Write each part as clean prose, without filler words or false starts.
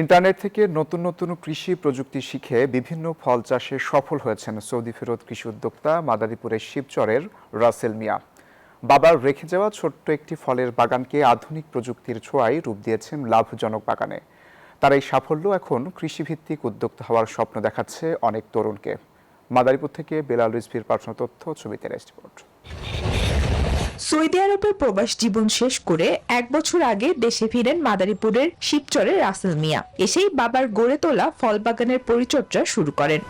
Internet থেকে নতুন নতুন কৃষি প্রযুক্তি শিখে বিভিন্ন ফল চাষে সফল হয়েছেন সৌদি ফেরত কৃষি উদ্যোক্তা মাদারীপুরের শিবচরের রাসেল মিয়া। বাবার রেখে যাওয়া ছোট্ট একটি ফলের বাগানকে আধুনিক প্রযুক্তির ছোঁয়ায় রূপ দিয়েছেন লাভজনক বাগানে। তার এই সাফল্য এখন কৃষিভিত্তিক উদ্যোক্তা হওয়ার স্বপ্ন দেখাচ্ছে অনেক তরুণকে। মাদারীপুর থেকে বেলাল রিজভির পাঠানো তথ্য, ছবিতে রিপোর্ট। সৌদি আরবের প্রবাস জীবন শেষ করে 1 বছর আগে দেশে ফিরেন মাদারীপুরের শিবচরের রাসেল মিয়া। এসেই বাবার গড়ে তোলা ফল বাগানের পরিচর্যা শুরু করেন।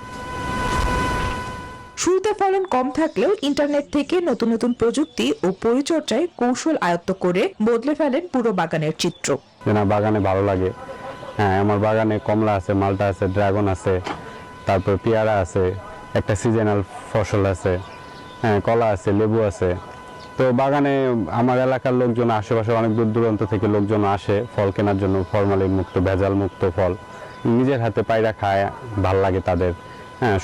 শুরুতে ফলন কম থাকলেও ইন্টারনেট থেকে নতুন নতুন প্রযুক্তি ও পরিচর্যায় কৌশল আয়ত্ত করে বদলে ফেলেন পুরো বাগানের চিত্র। বাগানে ভালো লাগে। হ্যাঁ, আমার বাগানে কমলা আছে, মালটা আছে, ড্রাগন আছে, তারপর পেয়ারা আছে, একটা সিজনাল ফসল আছে, হ্যাঁ, কলা আছে, লেবু আছে। তো বাগানে আমার এলাকার লোকজন, আশেপাশে অনেক দূর দূরান্ত থেকে লোকজন আসে ফল কেনার জন্য। ফরমালিন মুক্ত, ভেজাল মুক্ত ফল নিজের হাতে পায়রা খায়, ভাল লাগে তাদের। হ্যাঁ,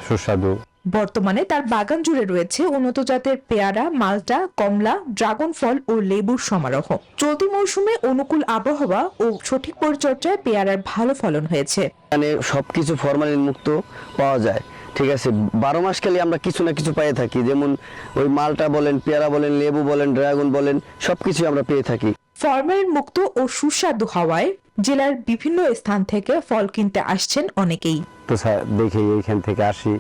সুস্বাদু। বর্তমানে তার বাগান জুড়ে রয়েছে উন্নত জাতের পেয়ারা, মালটা, কমলা, ড্রাগন ফল ও লেবুর সমারোহ। চলতি মৌসুমে অনুকূল আবহাওয়া ও সঠিক পরিচর্যায় পেয়ারার ভালো ফলন হয়েছে। মানে সবকিছু ফরমালিন মুক্ত পাওয়া যায়, ঠিক আছে। 12 মাস খালি আমরা কিছু না কিছু পেয়ে থাকি, যেমন ওই মালটা বলেন, পেয়ারা বলেন, লেবু বলেন, ড্রাগন বলেন, সবকিছু আমরা পেয়ে থাকি। ফরমালিন মুক্ত ও সুস্বাদু হওয়ায় জেলার বিভিন্ন স্থান থেকে ফল কিনতে আসছেন অনেকেই। তো দেখে এইখান থেকে আসি,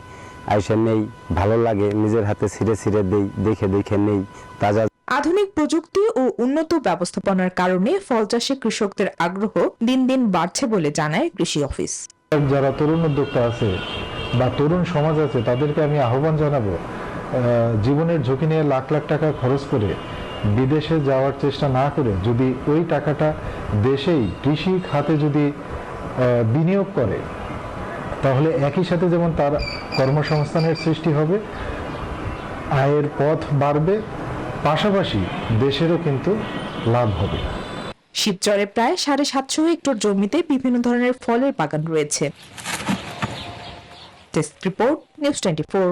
আইসা নেই, ভালো লাগে, নিজের হাতে ছিঁড়ে ছিঁড়ে দেই, দেখে দেখে নেই। তাজা আধুনিক প্রযুক্তি ও উন্নত ব্যবস্থাপনার কারণে ফল চাষে কৃষকদের আগ্রহ দিন দিন বাড়ছে বলে জানায় কৃষি অফিস। যারা তরুণ উদ্যোক্তা আছে বা তরুণ সমাজ আছে, তাদেরকে আমি আহ্বান জানাবো, জীবনের ঝুঁকি নিয়ে লাখ লাখ টাকা খরচ করে বিদেশে যাওয়ার চেষ্টা না করে যদি ওই টাকাটা দেশেই কৃষি খাতে যদি বিনিয়োগ করে, তাহলে একই সাথে যেমন তার কর্মসংস্থানের সৃষ্টি হবে, আয়ের পথ বাড়বে, পাশাপাশি দেশেরও কিন্তু লাভ হবে। শিবচরে প্রায় 750 হেক্টর জমিতে বিভিন্ন ধরনের ফলের বাগান রয়েছে। Test report, news 24।